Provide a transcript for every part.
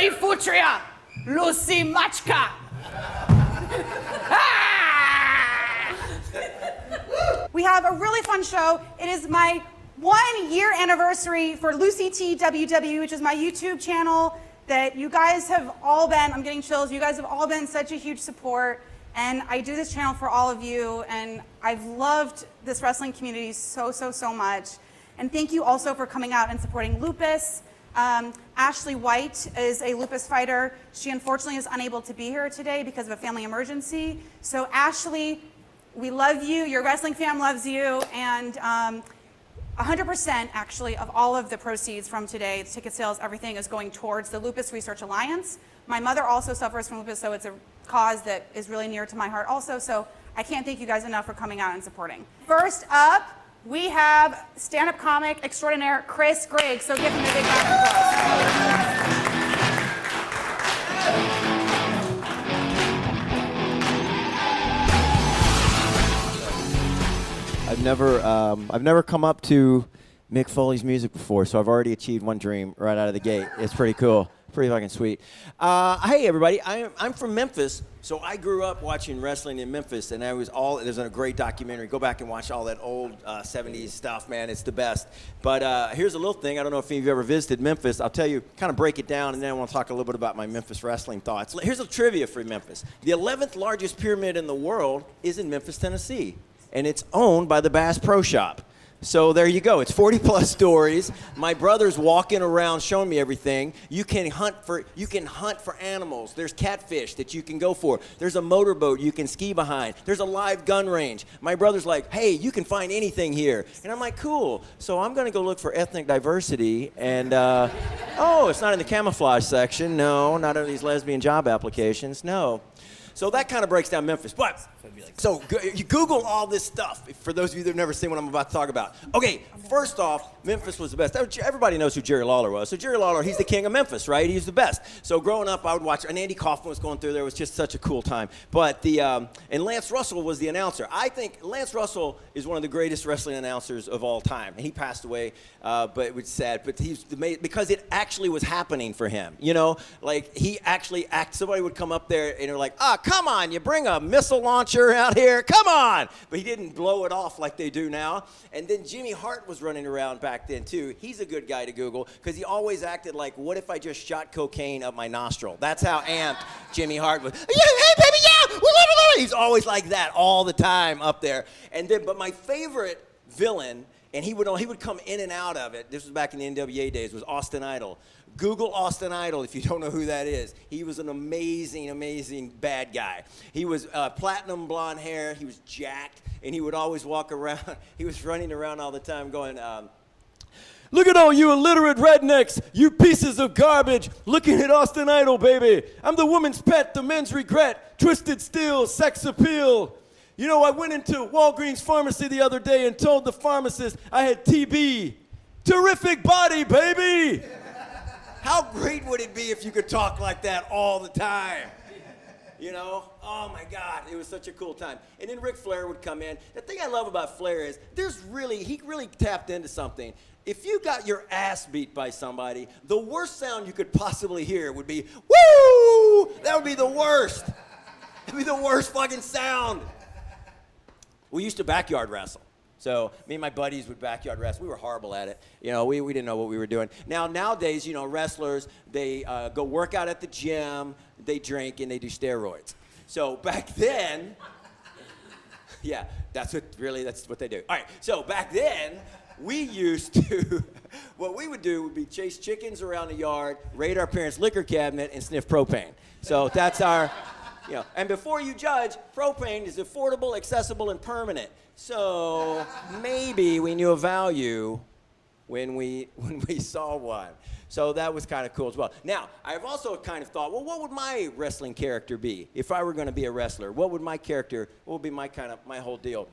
Lucy Futria, Lucy Machka. We have a really fun show. It is my 1-year anniversary for LucyTWWE, which is my YouTube channel that you guys have all been, I'm getting chills, you guys have all been such a huge support. And I do this channel for all of you, and I've loved this wrestling community so, so, so much. And thank you also for coming out and supporting lupus. Ashley White is a lupus fighter. She unfortunately is unable to be here today because of a family emergency. So Ashley, we love you, your wrestling fam loves you, and 100% actually of all of the proceeds from today, the ticket sales, everything is going towards the Lupus Research Alliance. My mother also suffers from lupus, so it's a cause that is really near to my heart also, so I can't thank you guys enough for coming out and supporting. First up, we have stand-up comic extraordinaire Chris Griggs, so give him a big round of applause. I've never come up to Mick Foley's music before, so I've already achieved one dream right out of the gate. It's pretty cool, pretty fucking sweet. Hey everybody, I'm from Memphis, so I grew up watching wrestling in Memphis, and there's a great documentary. Go back and watch all that old 70s stuff, man. It's the best. But here's a little thing. I don't know if any of you ever visited Memphis. I'll tell you, kind of break it down, and then I want to talk a little bit about my Memphis wrestling thoughts. Here's a trivia for Memphis. The 11th largest pyramid in the world is in Memphis, Tennessee, and it's owned by the Bass Pro Shop. So there you go. It's 40+ stories. My brother's walking around showing me everything. You can hunt for animals. There's catfish that you can go for. There's a motorboat you can ski behind. There's a live gun range. My brother's like, hey, you can find anything here. And I'm like, cool. So I'm going to go look for ethnic diversity. And, oh, it's not in the camouflage section. No, not in these lesbian job applications. No. So that kind of breaks down Memphis. But, so you Google all this stuff, for those of you that have never seen what I'm about to talk about. Okay, first off, Memphis was the best. Everybody knows who Jerry Lawler was. So Jerry Lawler, he's the king of Memphis, right? He's the best. So growing up, I would watch, and Andy Kaufman was going through there. It was just such a cool time. But and Lance Russell was the announcer. I think Lance Russell is one of the greatest wrestling announcers of all time. And he passed away, but it was sad. But because it actually was happening for him. You know, like he actually somebody would come up there and they're like, come on, you bring a missile launcher out here, come on. But he didn't blow it off like they do now. And then Jimmy Hart was running around back then too. He's a good guy to Google because he always acted like, what if I just shot cocaine up my nostril? That's how amped Jimmy Hart was. Yeah, hey baby, yeah. He's always like that all the time up there. And then, but my favorite villain, and he would come in and out of it. This was back in the NWA days. Was Austin Idol. Google Austin Idol if you don't know who that is. He was an amazing, amazing bad guy. He was platinum blonde hair. He was jacked, and he would always walk around. He was running around all the time going, look at all you illiterate rednecks, you pieces of garbage, looking at Austin Idol, baby. I'm the woman's pet, the men's regret, twisted steel, sex appeal. You know, I went into Walgreens pharmacy the other day and told the pharmacist I had TB. Terrific body, baby. How great would it be if you could talk like that all the time? You know? Oh my God, it was such a cool time. And then Ric Flair would come in. The thing I love about Flair is he really tapped into something. If you got your ass beat by somebody, the worst sound you could possibly hear would be, woo! That would be the worst. It'd be the worst fucking sound. We used to backyard wrestle. So me and my buddies would backyard wrestle. We were horrible at it. You know, we didn't know what we were doing. Nowadays, you know, wrestlers, they go work out at the gym, they drink, and they do steroids. So back then, yeah, that's what they do. All right, so back then, we used to, what we would do would be chase chickens around the yard, raid our parents' liquor cabinet, and sniff propane. So that's our, you know, and before you judge, propane is affordable, accessible, and permanent. So maybe we knew a value when we saw one. So that was kind of cool as well. Now, I've also kind of thought, well, what would my wrestling character be if I were going to be a wrestler? What would be my whole deal?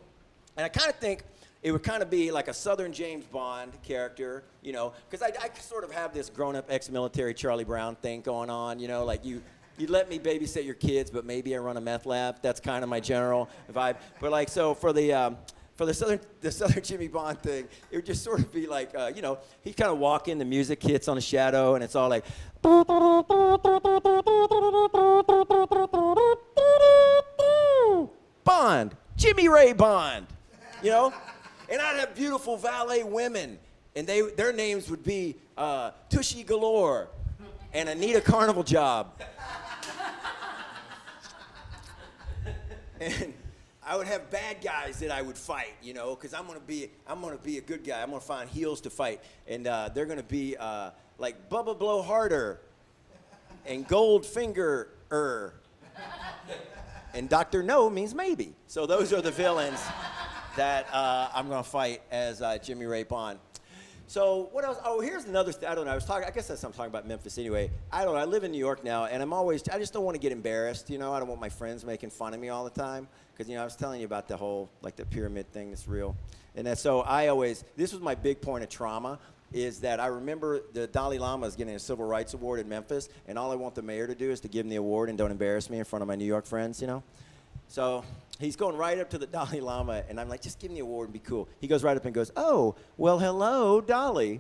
And I kind of think it would kind of be like a Southern James Bond character, you know, because I sort of have this grown-up ex-military Charlie Brown thing going on, you know, like you let me babysit your kids, but maybe I run a meth lab. That's kind of my general vibe. But like, so for the for the Southern Jimmy Bond thing, it would just sort of be like, he'd kind of walk in, the music hits on a shadow, and it's all like, Bond, Jimmy Ray Bond, And I'd have beautiful valet women, and their names would be Tushy Galore and Anita Carnival Job. And I would have bad guys that I would fight, because I'm gonna be a good guy. I'm gonna find heels to fight, and they're gonna be like Bubba Blow Harder, and Goldfinger and Dr. No means maybe. So those are the villains that I'm gonna fight as Jimmy Ray Bond. So what else? Oh, here's another I don't know. I guess I'm talking about Memphis anyway. I don't know. I live in New York now, and I just don't want to get embarrassed. I don't want my friends making fun of me all the time. Because, I was telling you about the whole, the pyramid thing that's real. And so this was my big point of trauma, is that I remember the Dalai Lama is getting a Civil Rights Award in Memphis, and all I want the mayor to do is to give him the award and don't embarrass me in front of my New York friends, So he's going right up to the Dalai Lama, and I'm like, just give him the award and be cool. He goes right up and goes, oh, well, hello, Dalai.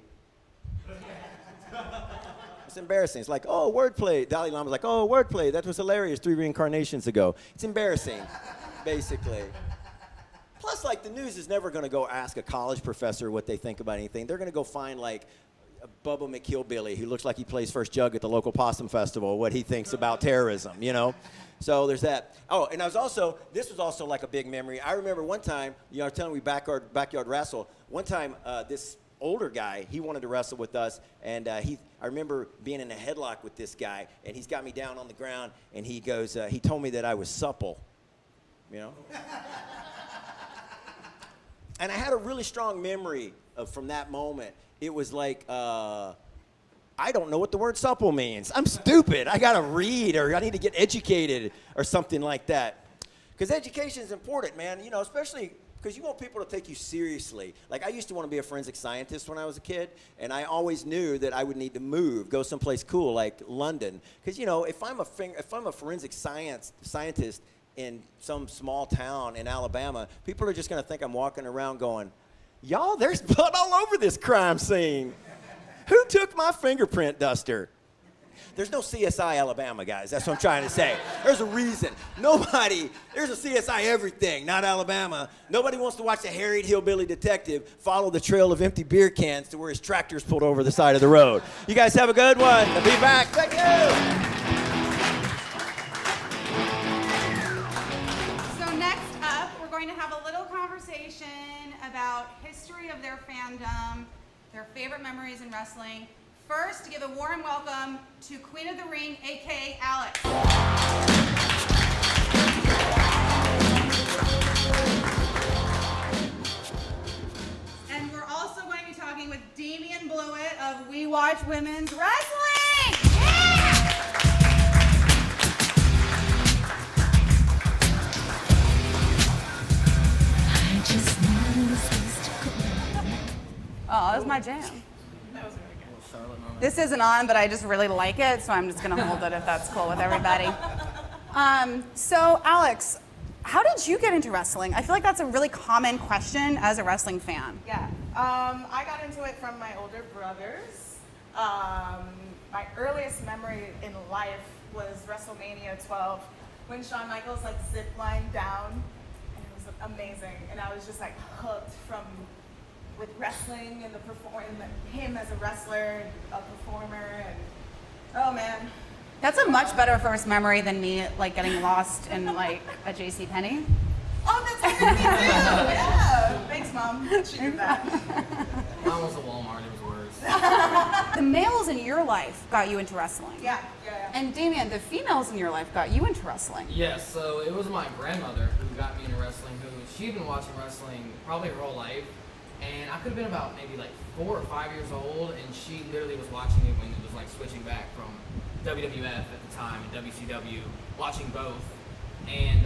It's embarrassing. It's like, oh, wordplay. Dalai Lama's like, oh, wordplay. That was hilarious 3 reincarnations ago. It's embarrassing, basically. Plus, the news is never going to go ask a college professor what they think about anything. They're going to go find, Bubba McKillbilly, who looks like he plays first jug at the local possum festival, what he thinks about terrorism, So there's that. Oh, and this was also a big memory. I remember one time, I was telling you backyard wrestle. One time, this older guy, he wanted to wrestle with us, and I remember being in a headlock with this guy, and he's got me down on the ground, and he goes, he told me that I was supple, And I had a really strong memory from that moment. It was like, I don't know what the word supple means. I'm stupid. I got to read, or I need to get educated or something like that. Because education is important, man, especially because you want people to take you seriously. I used to want to be a forensic scientist when I was a kid, and I always knew that I would need to go someplace cool like London. Because, if I'm a forensic scientist in some small town in Alabama, people are just going to think I'm walking around going, y'all, there's blood all over this crime scene. Who took my fingerprint duster? There's no CSI Alabama, guys. That's what I'm trying to say. There's a reason. There's a CSI everything, not Alabama. Nobody wants to watch a harried hillbilly detective follow the trail of empty beer cans to where his tractor's pulled over the side of the road. You guys have a good one. I'll be back. Thank you. To have a little conversation about history of their fandom, their favorite memories in wrestling. First, to give a warm welcome to Queen of the Ring, aka Alex. And we're also going to be talking with Damian Blewett of We Watch Women's Wrestling. Yeah! Oh, that was my jam. That was really good. This isn't on, but I just really like it, so I'm just going to hold it if that's cool with everybody. So, Alex, how did you get into wrestling? I feel like that's a really common question as a wrestling fan. Yeah, I got into it from my older brothers. My earliest memory in life was WrestleMania 12, when Shawn Michaels zip-lined down, and it was amazing. And I was just hooked with wrestling and him as a wrestler, a performer, and oh man. That's a much better first memory than me getting lost in a JCPenney. Oh, that's me too. Yeah. Thanks, Mom. She did that. Mine was a Walmart. It was worse. The males in your life got you into wrestling. Yeah. And Damian, the females in your life got you into wrestling. Yes, so it was my grandmother who got me into wrestling, she'd been watching wrestling probably her whole life. And I could have been about maybe 4 or 5 years old, and she literally was watching it when it was switching back from WWF at the time and WCW, watching both. And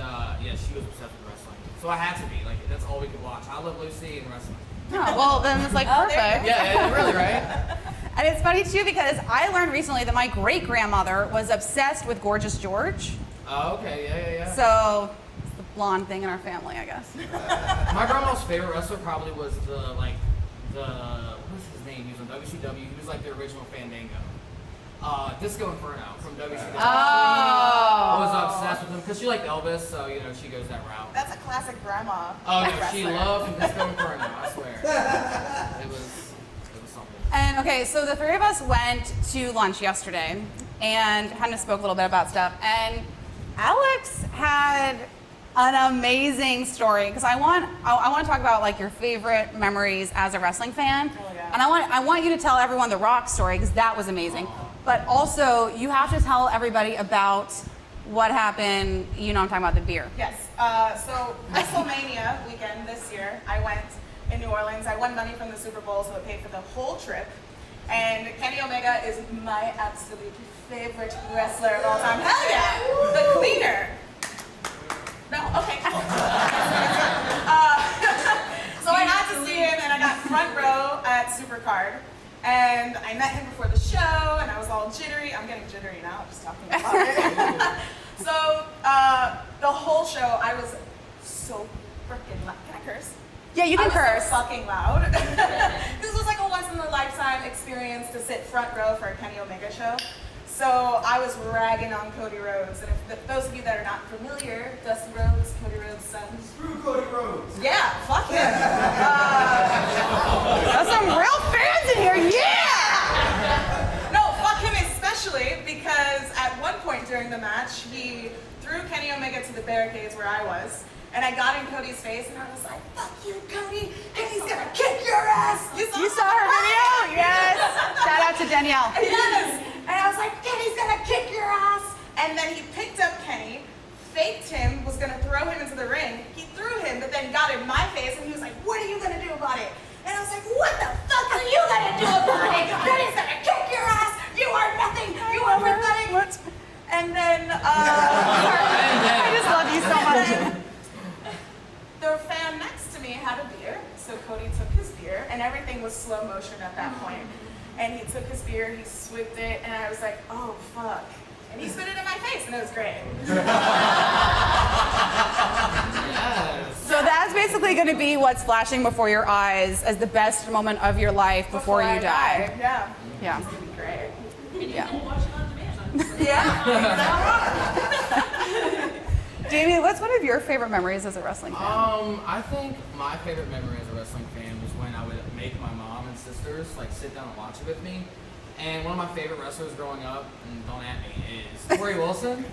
she was obsessed with wrestling. So I had to be, that's all we could watch. I Love Lucy and wrestling. Oh, well, then it's perfect. Yeah, really, right? And it's funny too because I learned recently that my great grandmother was obsessed with Gorgeous George. Oh, okay, yeah. So blonde thing in our family, I guess. My grandma's favorite wrestler probably was what's his name? He was on WCW. He was like the original Fandango. Disco Inferno from WCW. Oh. I was obsessed with him because she liked Elvis, so she goes that route. That's a classic grandma. Oh no, wrestler. she loved Disco Inferno. I swear. It was something. And okay, so the three of us went to lunch yesterday and kind of spoke a little bit about stuff. And Alex had an amazing story because I want to talk about like your favorite memories as a wrestling fan. Oh, yeah. And I want you to tell everyone the Rock story because that was amazing. But also you have to tell everybody about what happened. You know, I'm talking about the beer. Yes. So WrestleMania weekend this year, I went in New Orleans. I won money from the Super Bowl, so it paid for the whole trip. And Kenny Omega is my absolute favorite wrestler of all time. Hell yeah! The cleaner. No, okay. So I had to see him, and I got front row at Supercard. And I met him before the show, and I was all jittery. I'm getting jittery now, just talking about it. So the whole show, I was so freaking loud. Can I curse? Yeah, you can I was curse. so fucking loud. This was like a once-in-a-lifetime experience to sit front row for a Kenny Omega show. So I was ragging on Cody Rhodes, and if those of you that are not familiar, Dusty Rhodes, Cody Rhodes' son. Screw Cody Rhodes. Yeah, fuck him. There's some real fans in here, yeah! No, fuck him especially because at one point during the match, he threw Kenny Omega to the barricades where I was, and I got in Cody's face, and I was like, fuck you, Cody, Kenny's gonna kick your ass! You saw her video? Yes! Shout out to Danielle. Yes! And I was like, Kenny's gonna kick your ass! And then he picked up Kenny, faked him, was gonna throw him into the ring. He threw him, but then got in my face, and he was like, what are you gonna do about it? And I was like, what the fuck are you gonna do about it? Kenny's gonna kick your ass! You are nothing! You are nothing! What? And then, I just love you so much. the fan next to me had a beer, so Cody took his beer, and everything was slow motion at that point. And he took his beer, he swigged it, and I was like, oh, fuck. And he spit it in my face, and it was great. Yes. So that's basically going to be what's flashing before your eyes as the best moment of your life before you I die. Yeah. Yeah. It's gonna be great. Yeah. Yeah. Jamie, what's one of your favorite memories as a wrestling fan? I think my favorite memory as a wrestling fan was when I would make my mom and sisters like sit down and watch it with me. And one of my favorite wrestlers growing up, and don't at me, is Tori Wilson.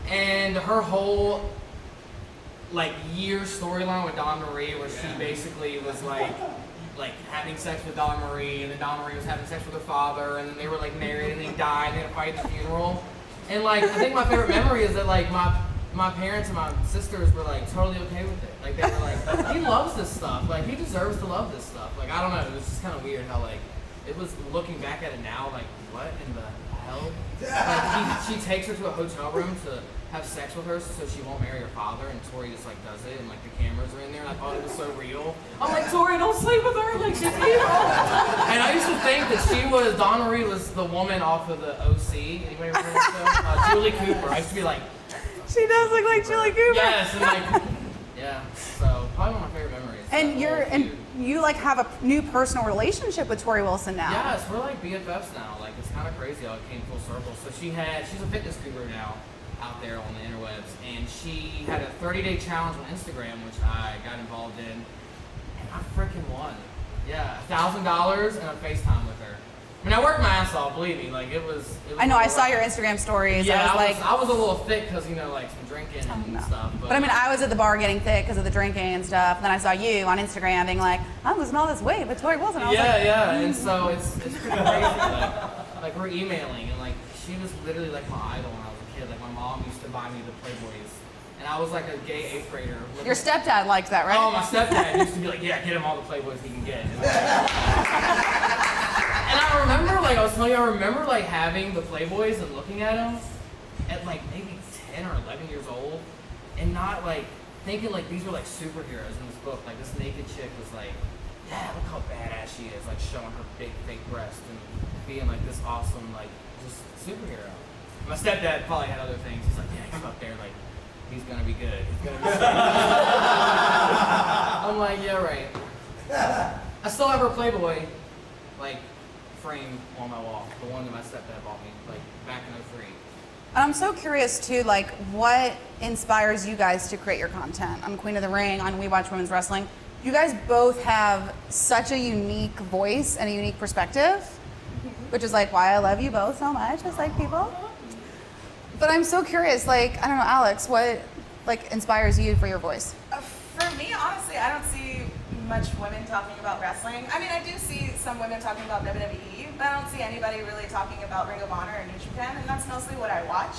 And her whole year storyline with Dawn Marie, where she basically was like having sex with Dawn Marie, and then Dawn Marie was having sex with her father, and then they were like married, and they died, and they had a fight at the funeral. And I think my favorite memory is that my parents and my sisters were totally okay with it. They were like, he loves this stuff. He deserves to love this stuff. I don't know. It was just kind of weird how it was looking back at it now. What in the hell? She takes her to a hotel room to have sex with her so she won't marry her father, and Tori just does it, and the cameras are in there, and I thought it was so real. I'm like, Tori, don't sleep with her. She's evil. And I used to think that Dawn Marie was the woman off of the OC. Anybody remember that show? Julie Cooper. I used to be like. She does look like Julie Cooper. Yes, and yeah. So probably one of my favorite memories. And you have a new personal relationship with Tori Wilson now. Yes, we're BFFs now. It's kind of crazy how it came full circle. So she's a fitness guru now out there on the interwebs, and she had a 30-day challenge on Instagram, which I got involved in, and I freaking won. Yeah, $1,000 and a FaceTime with her. I mean, I worked my ass off, believe me. It was I know. I saw your Instagram stories. Yeah, I was a little thick because some drinking and stuff. But I mean, I was at the bar getting thick because of the drinking and stuff. And then I saw you on Instagram being like, I'm losing all this weight, but Tori Wilson. I was and so it's pretty crazy. We're emailing, and she was literally my idol when I was a kid. My mom used to buy me the Playboys, and I was a gay 8th grader. Your stepdad liked that, right? Oh, my stepdad used to be yeah, get him all the Playboys he can get. And I remember, I was telling you, I remember having the Playboys and looking at them at maybe 10 or 11 years old, and not thinking these were superheroes in this book. This naked chick was yeah, look how badass she is, showing her big fake breast and being this awesome just superhero. My stepdad probably had other things. He's yeah, he's up there he's gonna be good. He's gonna be good. I'm like, yeah, right. I still have her Playboy, like, frame on my wall. The one that my stepdad bought me, like, back in '03. And I'm so curious too, like what inspires you guys to create your content? On Queen of the Ring, on We Watch Women's Wrestling. You guys both have such a unique voice and a unique perspective, which is like why I love you both so much as like people. But I'm so curious, like, I don't know, Alex, what like inspires you for your voice? For me, honestly, I don't see much women talking about wrestling. I mean, I do see some women talking about WWE, but I don't see anybody really talking about Ring of Honor or New Japan, and that's mostly what I watch.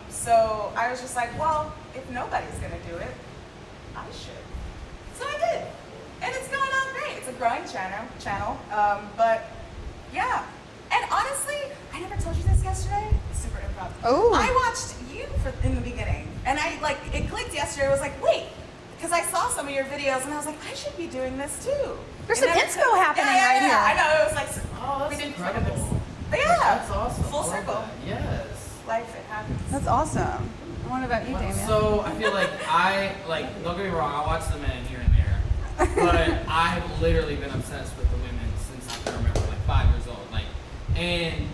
So I was just like, well, if nobody's gonna do it, I should. So I did, and it's going on great. It's a growing channel. But yeah, and honestly, I never told you this yesterday. It's super improv. Oh. I watched you in the beginning, and it clicked yesterday. I was like, wait. Because I saw some of your videos and I was like, I should be doing this too. There's And some then- inspo happening yeah, right yeah, here. I know, it was like, Oh, we that's didn't incredible. this. But yeah, That's awesome. full I love circle. that. Yes. Life, it happens. That's awesome. What about you, Damien? So I feel like don't get me wrong, I watch the men here and there, but I have literally been obsessed with the women since I can remember, like 5 years old. And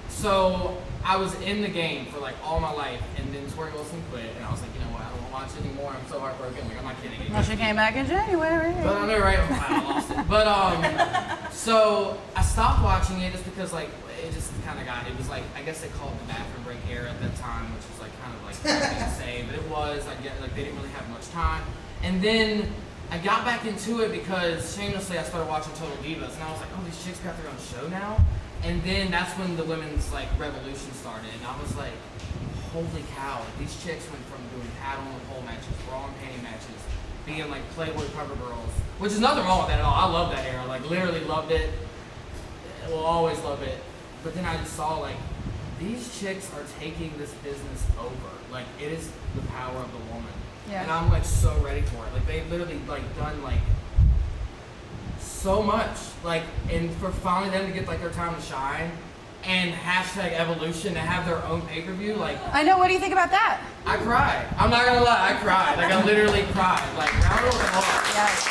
so I was in the game for like all my life, and then Tori Wilson quit, and I was like, you know what, I don't want to watch it anymore. I'm so heartbroken. Like, I'm not kidding. Well, she came back in January. But I know, right? I lost it. But so I stopped watching it just because like it just kind of it was like, I guess they called it the bathroom break era at that time, which was like kind of like thing to say, but it was, I get like they didn't really have much time. And then I got back into it because shamelessly I started watching Total Divas, and I was like, oh, these chicks got their own show now. And then that's when the women's like revolution started, and I was like, holy cow! Like, these chicks went from doing paddle and pole matches, bra and panty matches, being like Playboy cover girls, which is nothing wrong with that at all. I love that era, like literally loved it. Will always love it. But then I just saw like these chicks are taking this business over. Like, it is the power of the woman, Yeah. and I'm like so ready for it. Like, they've literally like done like so much, like, and for finally them to get like their time to shine, and hashtag evolution to have their own pay-per-view, like, I know. What do you think about that? I cried. I'm not gonna lie, I cried. Like, I literally cried. Like, round of applause Yes.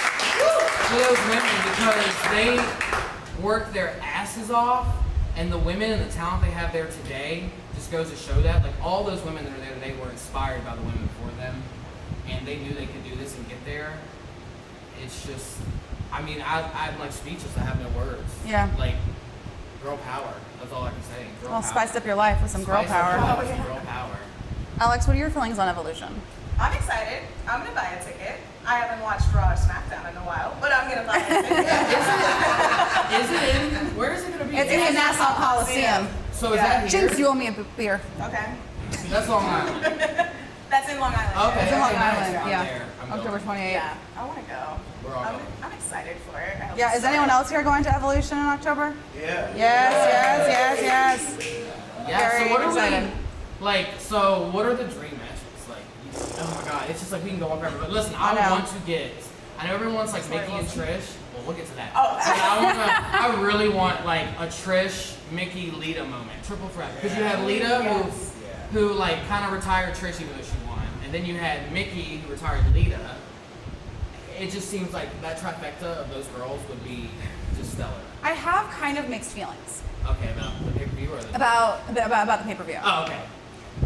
to those women, because they work their asses off, and the women and the talent they have there today just goes to show that. Like, all those women that are there today were inspired by the women before them, and they knew they could do this and get there. It's just, I mean, I'm like speechless. I have no words. Yeah. Like, girl power. That's all I can say. Girl Well, power. spiced up your life with some girl Spice up your power. life with some girl power. Alex, what are your feelings on Evolution? I'm excited. I'm gonna buy a ticket. I haven't watched Raw or SmackDown in a while, but I'm gonna buy a ticket. Is it in? Where is it gonna be? It's in the Nassau Coliseum. So is Yeah. that here? Jinx, you owe me a beer. Okay. That's Long Island. That's in Long Island. Okay. It's in Long nice. Island. I'm Yeah. there. I'm October going. 28th. Yeah, I want to go. We're all going. I'm excited for it. I hope Yeah. it's Is anyone fun. else here going to Evolution in October? Yeah. Yes. Yeah. Very So what are excited. we? Like, so what are the dream matches? Like, oh my god, it's just like we can go on forever. But listen, I know. I want to get. I know everyone wants like Mickey and Trish. Well, we'll get to that. Oh. So I really want like a Trish, Mickey, Lita moment, triple threat. Because you had Lita Yes. who like kind of retired Trish even though she won, and then you had Mickey who retired Lita. It just seems like that trifecta of those girls would be just stellar. I have kind of mixed feelings Okay, about the pay-per-view or the about the pay-per-view. Oh, okay.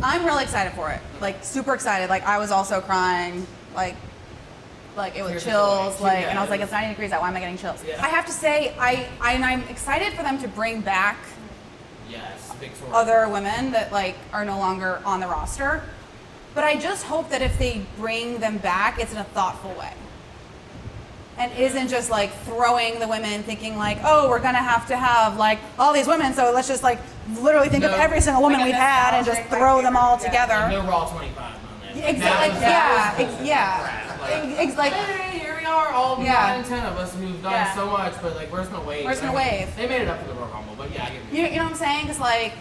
I'm really excited for it. Like, super excited. Like, I was also crying. Like it was Tears chills. of joy. Like, and I was like, Yeah. it's 90 degrees out. Why am I getting chills? Yeah. I have to say, I'm excited for them to bring back Yes, big sword. other women that like are no longer on the roster. But I just hope that if they bring them back, it's in a thoughtful way. And isn't just like throwing the women thinking like, oh, we're gonna have to have like all these women, so let's just like literally think of No. every single woman Like a we've had and just nostalgic, throw like, them all yeah. together. No Raw 25 on that. Exactly. That was Yeah. crap. Like, Hey, here we are, all Yeah. 9 and 10 of us who've done Yeah. so much, but like, we're just gonna wave. We're just gonna wave. They made it up for the Royal Rumble, but yeah, I get you know what I'm saying? Because like,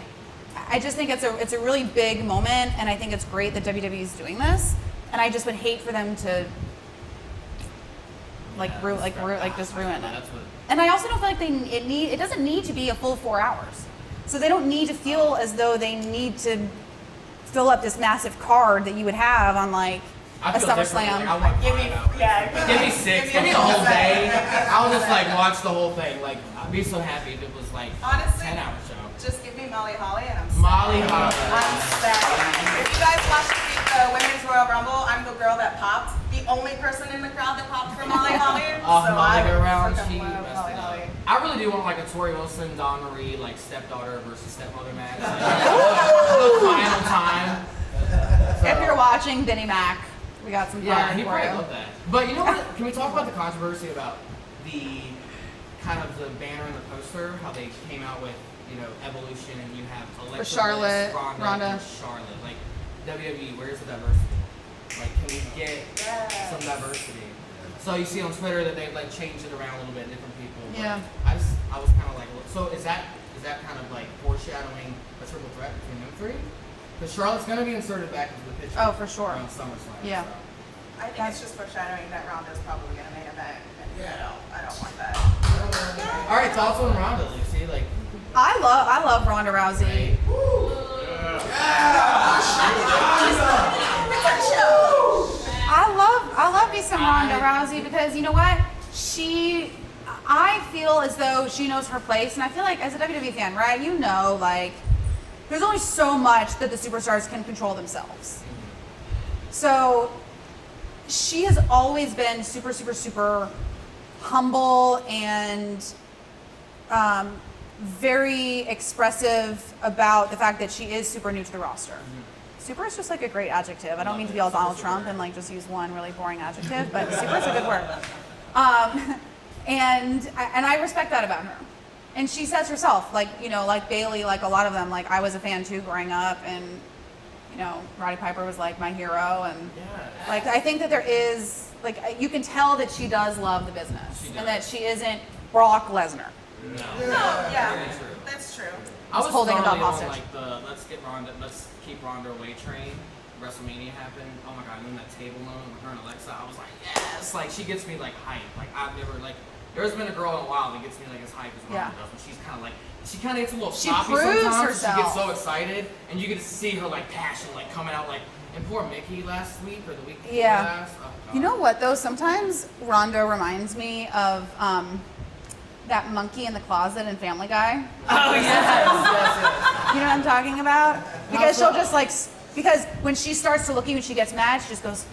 I just think it's a really big moment, and I think it's great that WWE is doing this. And I just would hate for them to just ruin it. That's what. And I also don't feel like it doesn't need to be a full 4 hours. So they don't need to feel as though they need to fill up this massive card that you would have on like I a feel different. SummerSlam. Like, I want Give me, 5 hours. yeah. Give me 6. Give me the whole day. I'll just like watch the whole thing. Like I'd be so happy if it was like Honestly, 10-hour show. Just give me Molly Holly and I'm set. Molly Holly. I'm set. If you guys watch the Women's Royal Rumble, I'm the girl that popped. The only person in the crowd that popped for Molly Holly. So Molly I go around. freaking She love messed Molly it up. Holly. I really do want like a Tori Wilson, Dawn Marie, like stepdaughter versus stepmother match. Like, the final time. If you're watching Vinnie Mac, we got some Yeah, fun he for probably you. loved that. But you know what? Can we talk about the controversy about the kind of the banner and the poster? How they came out with, you know, Evolution and you have Alexa Charlotte, Bliss, Ronda. and Charlotte. Like WWE, where's the diversity? Like, can we get some diversity? So you see on Twitter that they've like changed it around a little bit, different people. But Yeah. I was kind of like, so is that kind of like foreshadowing a triple threat between them three? Because Charlotte's gonna be inserted back into the picture. Oh, for sure. Around SummerSlam. Yeah. So. I think it's just foreshadowing that Ronda's probably gonna main event. And I don't want that. All right, thoughts on Ronda, Lucy? Like, I love Ronda Rousey. I love me some Ronda Rousey because you know what? I feel as though she knows her place, and I feel like as a WWE fan, right? You know, like there's only so much that the superstars can control themselves. So she has always been super, super, super humble and very expressive about the fact that she is super new to the roster. Super is just like a great adjective. I don't mean to be all Donald Trump and like just use one really boring adjective, but super is a good word. And I respect that about her. And she says herself, like, you know, like Bailey, like a lot of them, like I was a fan too growing up, and you know, Roddy Piper was like my hero, and like I think that there is like you can tell that she does love the business and that she isn't Brock Lesnar. no. Yeah, Very true. that's true. I was holding a dog thoroughly on hostage. like the let's keep Ronda away train. WrestleMania happened. Oh my god! And then that table moment with her and Alexa, I was like, yes! Like she gets me like hype. Like I've never like. There's been a girl in a while that gets me like as hype as Ronda does. And she's kind of like she kind of gets a little She sloppy proves sometimes. herself. She gets so excited, and you get to see her like passion like coming out like. And poor Mickey last week or the week before last. Oh, God. You know what though? Sometimes Ronda reminds me of that monkey in the closet in Family Guy. Oh yes. You know what I'm talking about? Because How so? she'll just like, because when she starts to look at you and she gets mad, she just goes,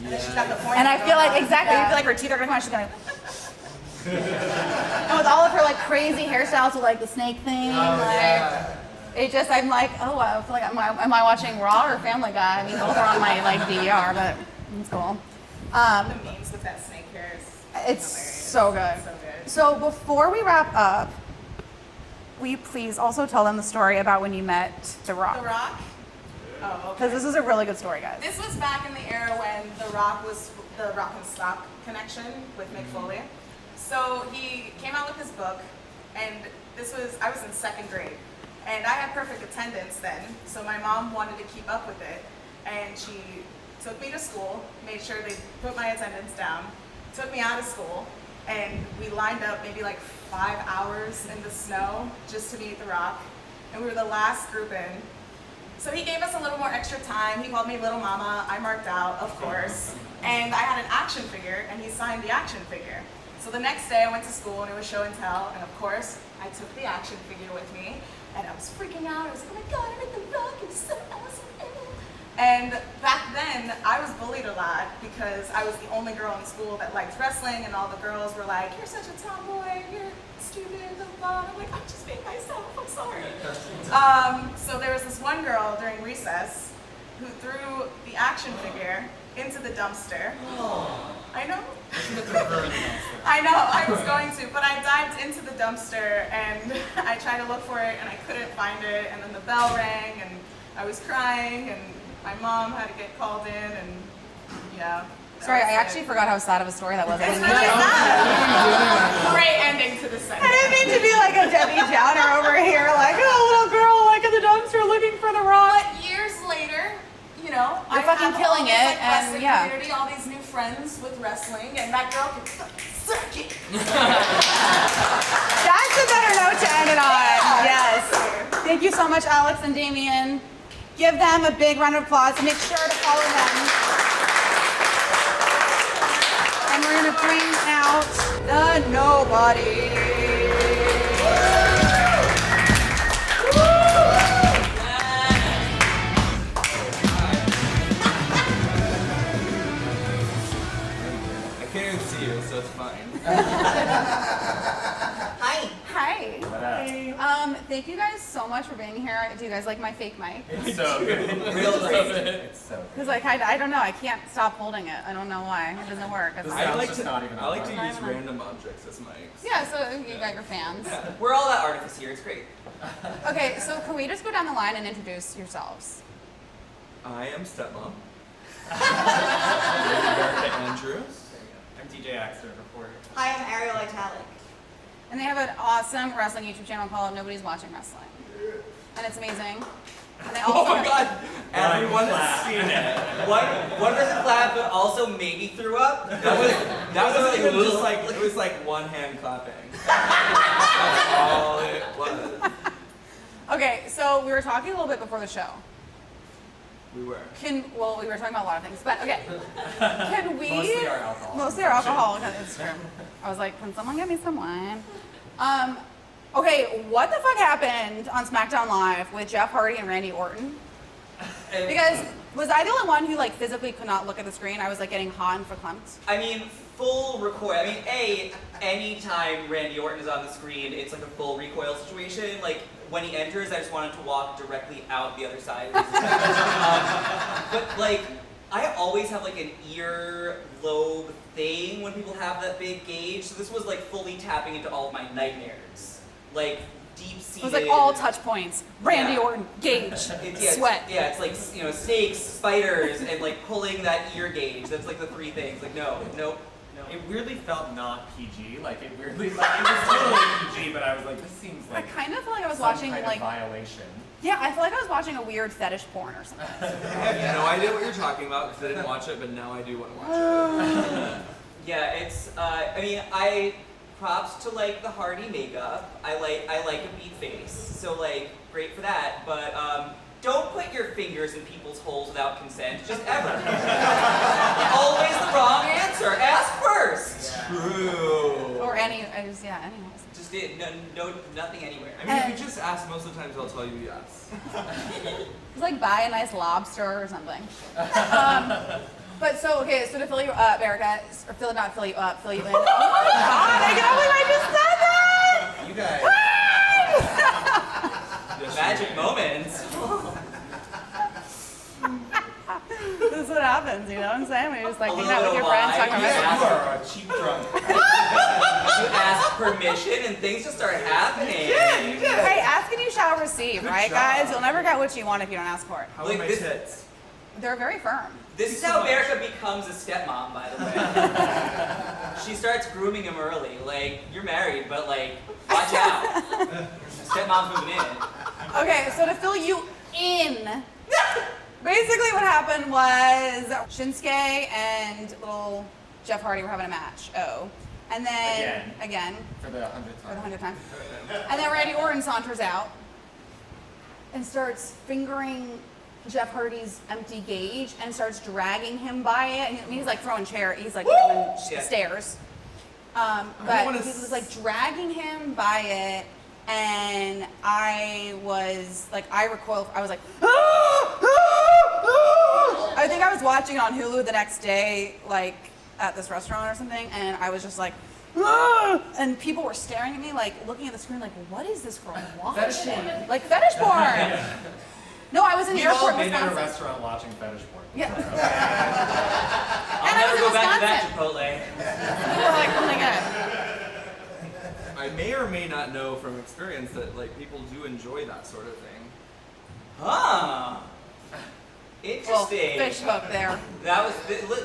And then she's got the point. and I feel like, exactly, I feel like her teeth are gonna come out, she's gonna, and with all of her like crazy hairstyles with like the snake thing, it just, I'm like, oh, I feel like, am I watching Raw or Family Guy? I mean, both are on my like DVR, but it's cool. The memes with that snake hair is It's hilarious. so good. So good. So before we wrap up, will you please also tell them the story about when you met The Rock? The Rock? Oh, okay. Because this is a really good story, guys. This was back in the era when The Rock was the Rock and Stock connection with Mick Foley. So he came out with his book, and I was in 2nd grade, and I had perfect attendance then, so my mom wanted to keep up with it, and she took me to school, made sure they put my attendance down, took me out of school, and we lined up maybe like 5 hours in the snow just to meet The Rock, and we were the last group in. So he gave us a little more extra time. He called me Little Mama. I marked out, of course. And I had an action figure, and he signed the action figure. So the next day I went to school, and it was show and tell. And of course, I took the action figure with me. And I was freaking out. I was like, oh my God, I met The Rock. It was so awesome. And back then, I was bullied a lot because I was the only girl in school that liked wrestling, and all the girls were like, you're such a tomboy, you're stupid, blah, blah. I'm like, I'm just being myself, I'm sorry. So there was this one girl during recess who threw the action figure into the dumpster. I know. I know, I was going to, but I dived into the dumpster and I tried to look for it and I couldn't find it, and then the bell rang and I was crying and my mom had to get called in, and yeah. Sorry, I actually forgot how sad of a story that was. I It's didn't really mean sad. Great ending to the I sentence. didn't mean to be like a Debbie Downer over here, like, oh, little girl, like in the dumpster looking for The Rock. But years later, you know, You're I fucking have killing all this, it, like, and wrestling yeah. community, all these new friends with wrestling, and that girl can fucking suck it. That's a better note to end it on. Yes. Thank you so much, Alex and Damien. Give them a big round of applause and make sure to follow them. And we're gonna bring out the Nobody. I can't even see you, so it's fine. Hi. Hi. Thank you guys so much for being here. Do you guys like my fake mic? It's so good. Real great. It's so good. Because like I don't know, I can't stop holding it. I don't know why. It doesn't work. It's I like like- to use random objects as mics. yeah, so you got your fans. We're all that artifice here. It's great. Okay, so can we just go down the line and introduce yourselves? I am Stepmom. Erica Andrews. I'm DJ Axter, reporter. Hi, I'm Ariel Italic. And they have an awesome wrestling YouTube channel called Nobody's Watching Wrestling. And it's amazing. And they also Oh my have- god! Everyone has seen it. One person clapped, but also maybe threw up. That was even just like it was like one hand clapping. That's all it was. Okay, so we were talking a little bit before the show. We were. Well, we were talking about a lot of things, but okay. Can we? Mostly our alcohol. Mostly our alcohol. It's true. I was like, can someone get me some wine? Okay, what the fuck happened on SmackDown Live with Jeff Hardy and Randy Orton? Because was I the only one who like physically could not look at the screen? I was like getting hot and verklempt. I mean, full recoil. I mean, anytime Randy Orton is on the screen, it's like a full recoil situation. Like, when he enters, I just want him to walk directly out the other side. But, like, I always have, like, an ear lobe thing when people have that big gauge. So this was, like, fully tapping into all of my nightmares. Like, deep-seated... It was like all touch points. Randy Yeah. Orton, gauge, sweat. It's like, you know, snakes, spiders, and, like, pulling that ear gauge. That's, like, the three things. Like, nope. It weirdly felt not PG. Like it weirdly, like it was totally PG, but I was like, this seems I like kind of feel like I was some watching kind like of violation. yeah, I feel like I was watching a weird fetish porn or something. I have no idea what you're talking about because I didn't watch it, but now I do want to watch it. Yeah, it's. I mean, I props to like the Hardy makeup. I like a beat face, so like great for that. But don't put your fingers in people's holes without consent, just ever. Always the wrong answer. Ask first. True. Or anyways. Just nothing anywhere. I mean, if you just ask, most of the times I'll tell you yes. It's like buy a nice lobster or something. But so okay, so to fill you up, Erica, or not fill you up, fill you in. Oh my god, I can't believe I just said that! You guys. Magic moments. This is what happens, you know what I'm saying? When you just like A hang little out with your bit of friends, wine, talking about You are a cheap drunk. You ask permission and things just start happening. Hey, ask and you shall receive, Good right, job. guys? You'll never get what you want if you don't ask for it. How Like are my this- tits? They're very firm. This is how America becomes a stepmom, by the way. She starts grooming him early. Like, you're married, but like, watch out. Stepmom's moving in. Okay, so to fill you in, basically what happened was Shinsuke and little Jeff Hardy were having a match. And then again For the 100th for the time. 100th time. And then Randy Orton saunters out and starts fingering Jeff Hardy's empty gauge and starts dragging him by it. He's like throwing he's like throwing Yeah. stairs. But wanna he was like dragging him by it, and I was like, I recoiled. I was like, I think I was watching it on Hulu the next day, like at this restaurant or something, and I was just like, and people were staring at me, like looking at the screen, like, what is this girl watching? Like fetish porn. No, I was in the We've all airport in been in a Wisconsin. restaurant watching fetish porn. Yeah. I'll And I was never in go back to that Wisconsin. Chipotle. People were like, oh my god. I may or may not know from experience that like people do enjoy that sort of thing. Huh. Well, Interesting. fish hook there. That was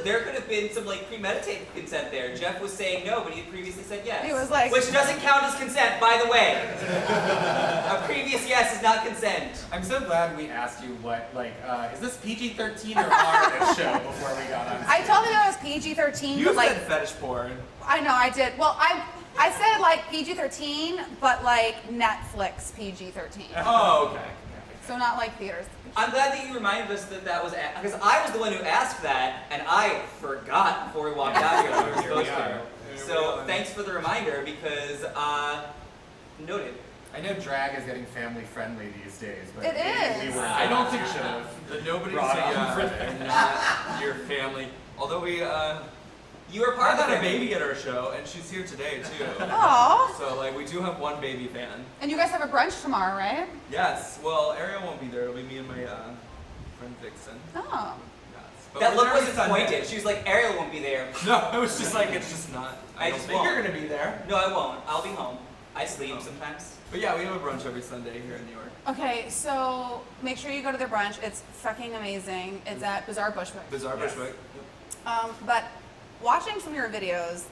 there could have been some like premeditated consent there. Jeff was saying no, but he had previously said yes. He was like- which doesn't count as consent, by the way. A previous yes is not consent. I'm so glad we asked you what, like, is this PG-13 or R this show before we got on? I told him it was PG-13, You but like, said fetish porn. I know I did. Well, I said like PG-13, but like Netflix PG-13. Oh, okay. So not like theaters. I'm glad that you reminded us that that was because I was the one who asked that, and I forgot before we walked out here that we were supposed to. So thanks for the reminder because noted. I know drag is getting family friendly these days, but It is. we were. I don't think should have. The nobody's Brought up not your family. Although we You were part I of had a it. baby at our show, and she's here today too. Aw. So like we do have one baby fan. And you guys have a brunch tomorrow, right? Yes. Well, Ariel won't be there. It'll be me and my friend Vixen. Oh. Yes. But That we're look there was every Sunday. disappointed. She was like, Ariel won't be there. No, it was just like it's just not. I don't just think won't. you're gonna be there. No, I won't. I'll be home. I sleep sometimes. But yeah, we have a brunch every Sunday here in New York. Okay, so make sure you go to their brunch. It's fucking amazing. It's at Bazaar Bushwick. Bizarre Yes. Bushwick. But watching some of your videos,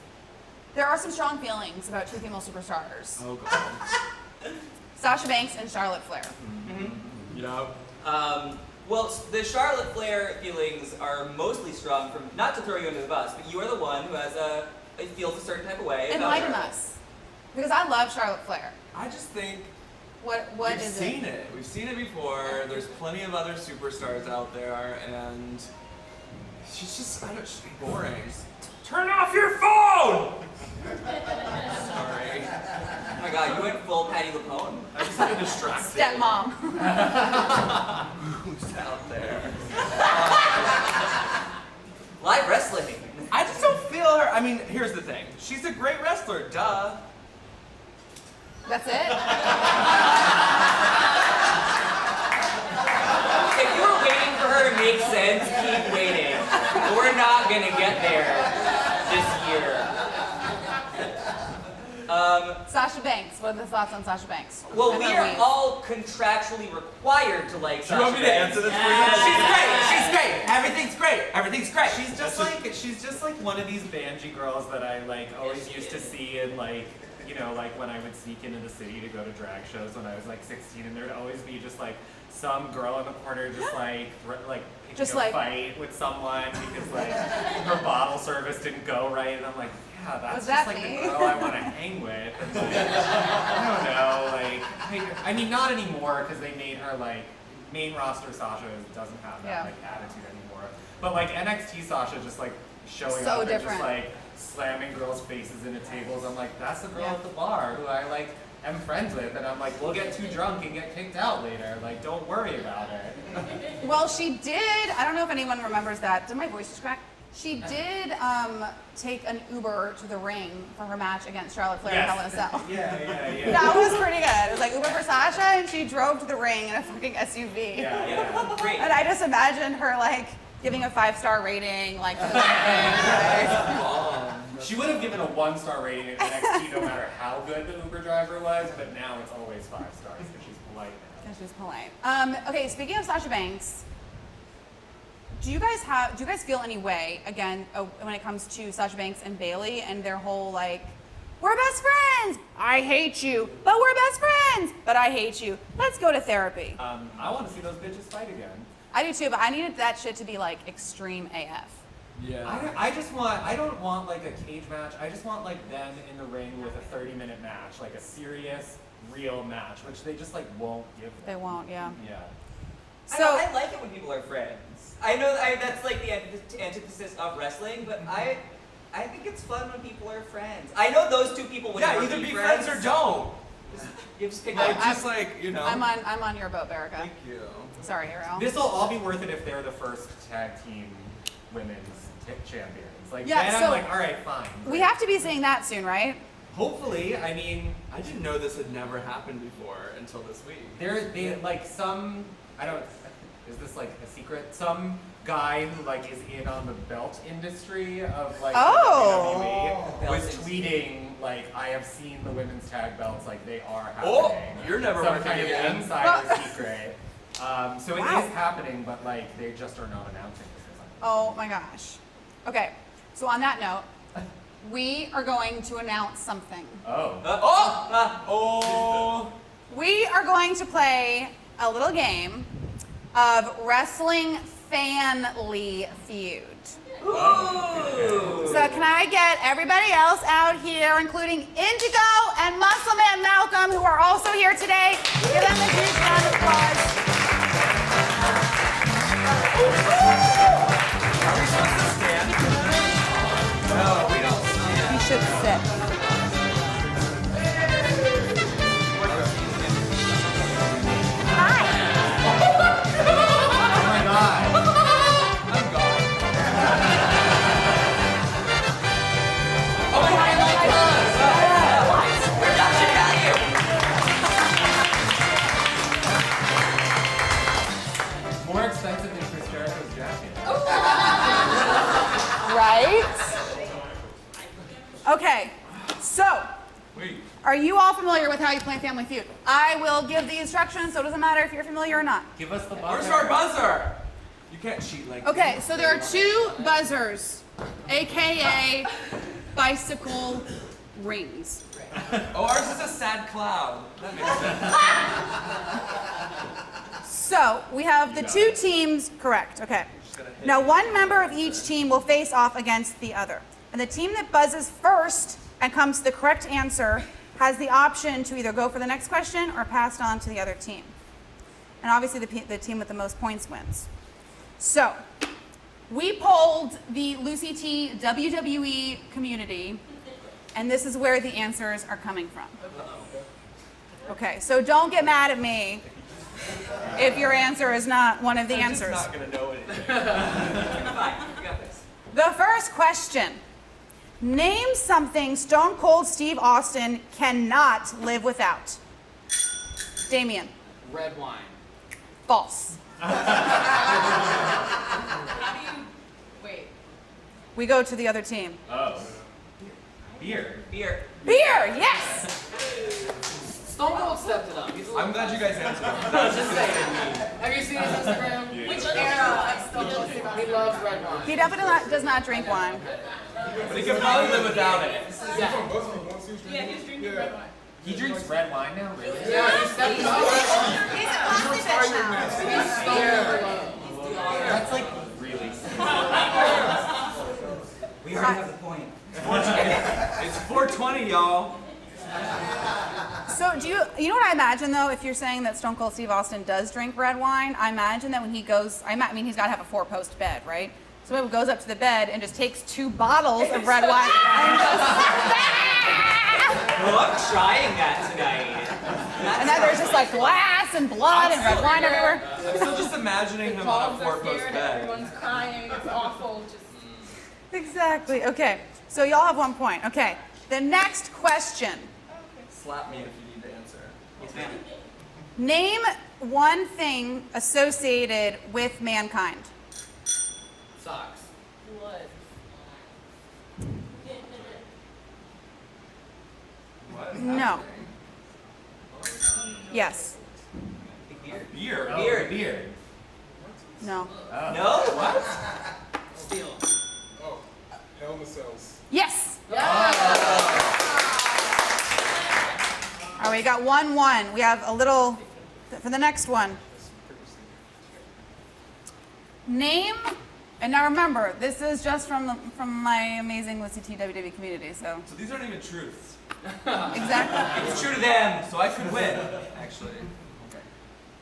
there are some strong feelings about two female superstars, Oh god. Sasha Banks and Charlotte Flair. Yup. Well, the Charlotte Flair feelings are mostly strong from, not to throw you under the bus, but you are the one who has feels a certain type of way. about Enlighten Charlotte. us, because I love Charlotte Flair. I just think What we've is seen it? it. We've seen it before. There's plenty of other superstars out there, and she's just she's boring. Turn off your phone. Sorry. Oh my god, you went full Patty LuPone. I just had to distract it. Stepmom. Who's out there? Live wrestling. I just don't feel her. I mean, here's the thing. She's a great wrestler. Duh. That's it? If you were waiting for her to make sense, keep waiting. We're not gonna get there this year. Sasha Banks. What are the thoughts on Sasha Banks? Well, And we her are weave. all contractually required to like Do Sasha you want me to Banks. answer this for you? She's great. She's great. Everything's great. Everything's great. She's That's just like one of these Banji girls that I like always used to see in like, you know, like when I would sneak into the city to go to drag shows when I was like 16, and there'd always be just like some girl in the corner just like picking Just a like- fight with someone because like her bottle service didn't go right, and I'm like, yeah, that's Was just that like me? the girl I want to hang with. And, like, I don't know, like I mean not anymore because they made her like main roster Sasha doesn't have that Yeah. like attitude anymore. But like NXT Sasha just like showing So up and different. just like slamming girls' faces into tables. I'm like, that's the girl Yeah. at the bar who I like am friends with, and I'm like, we'll get too drunk and get kicked out later. Like, don't worry about it. Well, she did. I don't know if anyone remembers that. Did my voice just crack? She did take an Uber to the ring for her match against Charlotte Flair in Hell in a Cell. Yeah. That was pretty good. It was like Uber for Sasha, and she drove to the ring in a fucking SUV. Yeah. Great. And I just imagined her like giving a 5-star rating, like to the ring. She would have given a 1-star rating at NXT no matter how good the Uber driver was, but now it's always 5 stars because she's polite now. Because she's polite. Okay, speaking of Sasha Banks, do you guys feel any way again when it comes to Sasha Banks and Bailey and their whole like, we're best friends, I hate you, but we're best friends, but I hate you. Let's go to therapy. I want to see those bitches fight again. I do too, but I needed that shit to be like extreme AF. Yeah. I don't want like a cage match. I just want like them in the ring with a 30-minute match, like a serious, real match, which they just like won't give them. They won't, yeah. Yeah. I like it when people are friends. I know that's like the antithesis of wrestling, but I think it's fun when people are friends. I know those two people would never Yeah, either be friends or don't. You just pick Like one. just like, you know. I'm on your boat, Berica. Thank you. Sorry, Ariel. This will all be worth it if they're the first tag team women's champions. Like, Yeah, then so I'm like, all right, fine. We have to be saying that soon, right? Hopefully, I mean, I didn't know this had never happened before until this week. they like some, I don't, is this like a secret? Some guy who like is in on the belt industry of like Oh. WWE was tweeting like, I have seen the women's tag belts, like they are happening. Oh, you're never some working kind of again. insider secret. So it Wow. is happening, but like they just are not announcing this. Oh my gosh. Okay, so on that note, we are going to announce something. Oh. Oh. We are going to play a little game of Wrestling Fanly Feud. So can I get everybody else out here, including Indigo and Muscle Man Malcolm, who are also here today? Give them a huge round of applause. No, we don't stand. You should sit. More expensive than Chris Jericho's jacket. Right? Okay, so are you all familiar with how you play Family Feud? I will give the instructions, so it doesn't matter if you're familiar or not. Give us the buzzer. Where's our buzzer? You can't cheat like Okay, so there are 2 buzzers, aka bicycle rings. Oh, ours is a sad cloud. That makes sense. So we have the 2 teams, correct, okay. Now one member of each team will face off against the other. And the team that buzzes first and comes to the correct answer has the option to either go for the next question or pass it on to the other team. And obviously the team with the most points wins. So we polled the LucyTWWE community, and this is where the answers are coming from. Okay, so don't get mad at me if your answer is not one of the answers. I'm just not gonna know it. Fine, you got this. The first question. Name something Stone Cold Steve Austin cannot live without. Damien. Red wine. False. Wait. We go to the other team. Oh. Beer. Beer. Beer, yes. Stone Cold stepped it up. He's a little I'm glad you guys answered. Just saying. Have you seen his Instagram? Which era of Stone Cold Steve Austin? He loves red wine. He definitely does not drink wine. But he could probably live without it. Yeah. Yeah, he's drinking red wine. He drinks red wine now, really? Yeah, he stepped it up. He's a classy bitch now. He's Stone Cold. That's like really. We already have the point. It's 420, y'all. So do you know what I imagine though, if you're saying that Stone Cold Steve Austin does drink red wine, I imagine that when he goes, I mean he's got to have a 4-post bed, right? So he goes up to the bed and just takes 2 bottles of red wine and goes, Well, I'm trying that tonight. and then there's just like glass and blood and red wine everywhere. I'm still just imagining him on a Dogs are 4-post scared, bed. everyone's crying, it's awful. Just Exactly. Okay. So y'all have 1 point. Okay. The next question. Slap me if you need to answer. Yes, ma'am. Name one thing associated with mankind. Socks. blood. What is No. happening? Yes. Beer. Beer. Oh, Beer. beer. No. No? What? Steel. Oh, Hell in the Cells. Yes. All right, we got 1-1. We have a little for the next one. Name, and now remember, this is just from my amazing LucyTWWE community. So So these aren't even truths. exactly. It's true to them. So I could win, actually.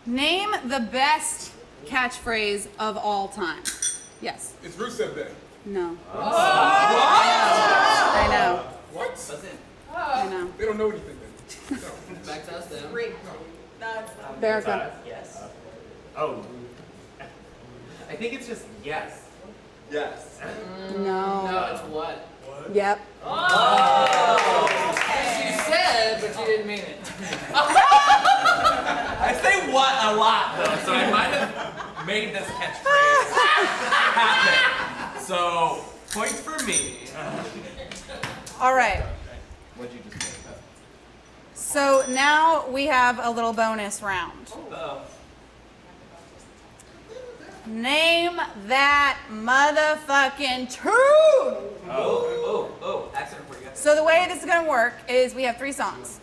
Name the best catchphrase of all time. Yes. It's Rusev Day. No. I know. What? I know. They don't know anything then. No. Back to us then. Berica. Yes. Oh. I think it's just yes. Yes. No. No, it's what? Yep. You said, but you didn't mean it. I say what a lot though, so I might have made this catchphrase happen. So, point for me. All right. What'd you just say? So now we have a little bonus round. Uh-oh. Name that motherfucking tune. Oh. Accident for you. So the way this is going to work is we have 3 songs.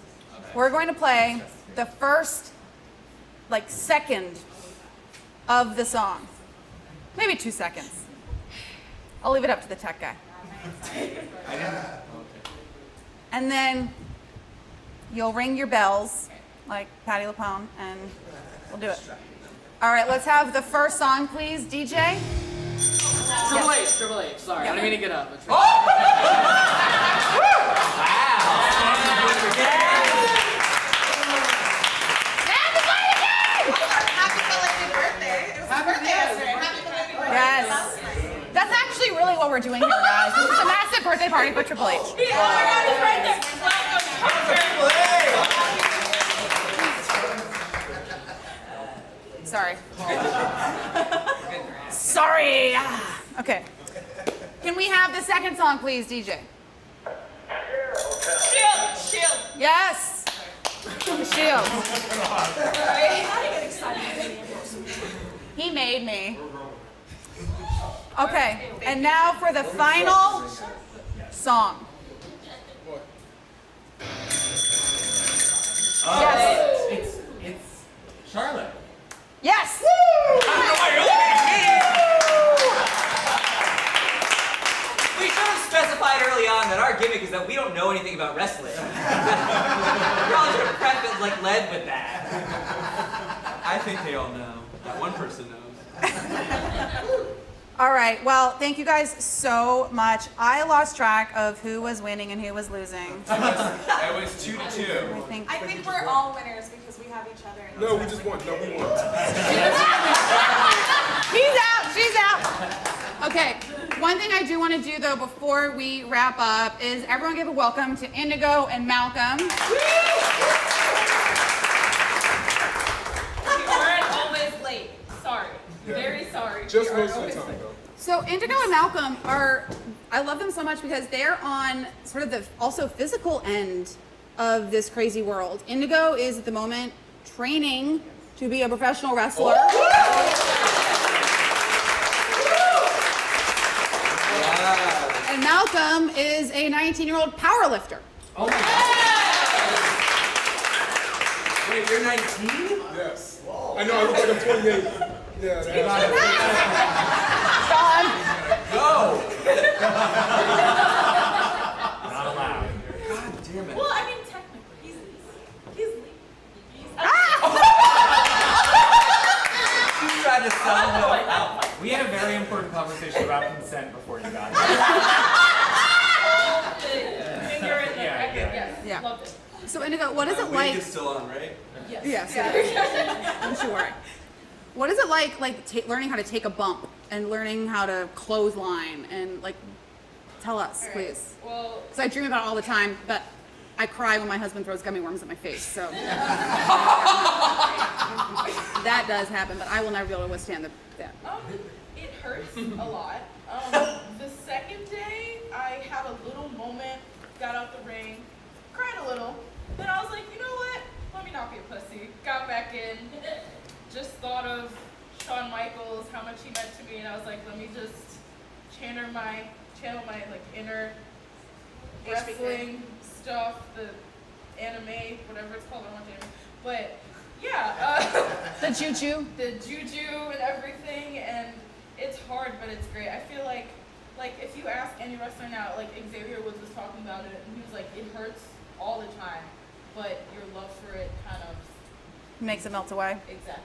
We're going to play the first, second of the song. Maybe 2 seconds. I'll leave it up to the tech guy. And then you'll ring your bells like Patti LuPone, and we'll do it. All right, let's have the first song, please, DJ. Triple H. Sorry, I didn't mean to get up. Happy belated birthday. It was his birthday yesterday. Happy belated birthday. Yes. That's actually really what we're doing here, guys. This is a massive birthday party for Triple H. Oh my God, he's right there. Sorry. Sorry. Okay. Can we have the second song, please, DJ? Shield. Yes. Shield. He made me. Okay, and now for the final song. Yes. It's Charlotte. Yes. We should have specified early on that our gimmick is that we don't know anything about wrestling. We all should have prefaced like led with that. I think they all know. That one person knows. All right, well, thank you guys so much. I lost track of who was winning and who was losing. It was 2-2. I think we're all winners because we have each other. No, we just won. No, we won. He's out, she's out. Okay, one thing I do want to do though before we wrap up is everyone give a welcome to Indigo and Malcolm. We weren't always late. Sorry. Yeah. Very sorry. Just We are most of the always time, late. though. So Indigo and Malcolm are, I love them so much because they're on sort of the also physical end of this crazy world. Indigo is at the moment training to be a professional wrestler. And Malcolm is a 19-year-old power lifter. Oh my God. Wait, you're 19? Yes. I know, I look like I'm 28. Yeah, that's Don. Go! Not allowed. God damn it. Well, I mean, technically, he's You tried to sell him out. We had a very important conversation about consent before you got here. finger in the Yeah, yes. Yeah. Loved it. So Indigo, what is it Wig like? is still on, right? Yes, I'm sure. What is it like learning how to take a bump and learning how to clothesline and tell us, please. Well, Because I dream about it all the time, but I cry when my husband throws gummy worms at my face, so. That does happen, but I will never be able to withstand that. it hurts a lot. The second day, I had a little moment, got out the ring, cried a little. Then I was like, you know what? Let me not be a pussy. Got back in. Just thought of Shawn Michaels, how much he meant to me, and I was like, let me just channel my inner wrestling stuff, the anime, whatever it's called. I don't watch anime, but yeah, The juju. the juju and everything, and it's hard, but it's great. I feel like if you ask any wrestler now, like Xavier Woods was talking about it, and he was like, it hurts all the time, but your love for it kind of Makes it melt away. exactly.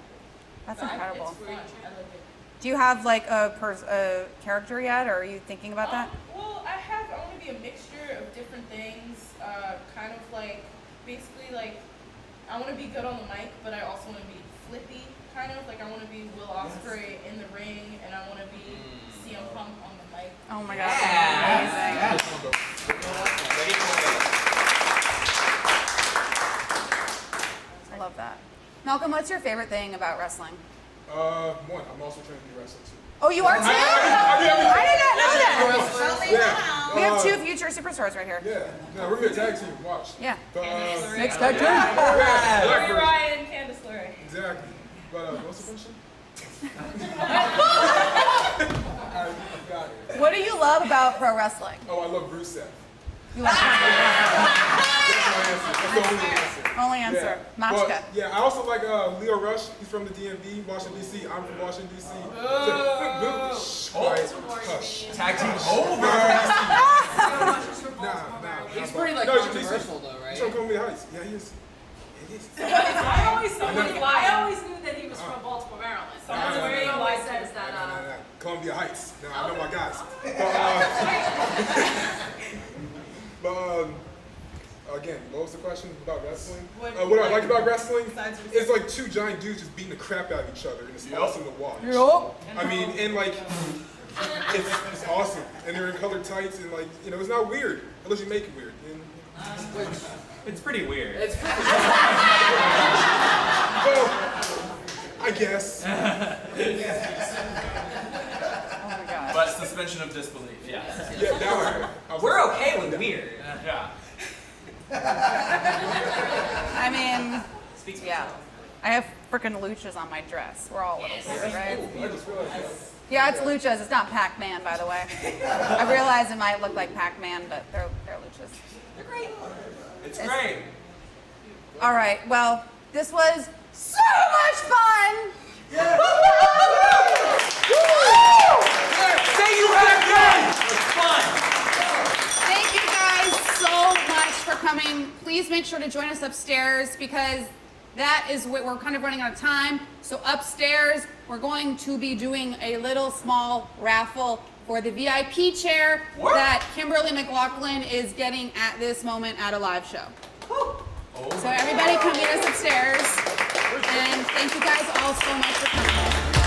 That's But incredible. It's fun. I like it. Do you have a character yet, or are you thinking about that? Well, I want to be a mixture of different things, kind of basically I want to be good on the mic, but I also want to be flippy, kind of. I want to be Will Ospreay in the ring, and I want to be CM Punk on the mic. Oh my god. Yeah. Amazing. Ready for I love that. Malcolm, what's your favorite thing about wrestling? One, I'm also trying to be a wrestler too. Oh, you are too? I did not know that. Yeah. We have two future superstars right here. Yeah. No, we're gonna be a tag team. Watch. Yeah. But, Next tag team. Corey Ryan, Candice LeRae. Exactly. But what's the question? I got it. What do you love about pro wrestling? Oh, I love Rusev. You like That's the only answer. only answer. Machka. Well, yeah, I also like Leo Rush. He's from the DMV, Washington, D.C. I'm from Washington, D.C. Hush. Tag team over. Nah. He's pretty like No, he's from controversial DC. though, He's right? from Columbia Heights. Yeah, he is. He is. I always knew that he was from Baltimore, Maryland. So that's where he always says that. Nah. Columbia Heights. No, I know my guys. But again, what was the question about wrestling? What I like about wrestling is like two giant dudes just beating the crap out of each other, and it's awesome to watch. I mean, and like, it's awesome, and they're in colored tights, and like, you know, it's not weird unless you make it weird. And, It's pretty weird. It's well, I guess. But suspension of disbelief. Yeah. Yeah, that was. We're okay with weird. Yeah. I mean, Speaks for yeah. itself. I have freaking luchas on my dress. We're all a little weird, right? Yeah, it's luchas. It's not Pac-Man, by the way. I realize it might look like Pac-Man, but they're luchas. They're great. It's great. All right. Well, this was so much fun. Say you had fun. It's fun. Thank you guys so much for coming. Please make sure to join us upstairs because that is what we're kind of running out of time. So upstairs, we're going to be doing a little small raffle for the VIP chair that Kimberly McLaughlin is getting at this moment at a live show. So everybody come meet us upstairs. And thank you guys all so much for coming.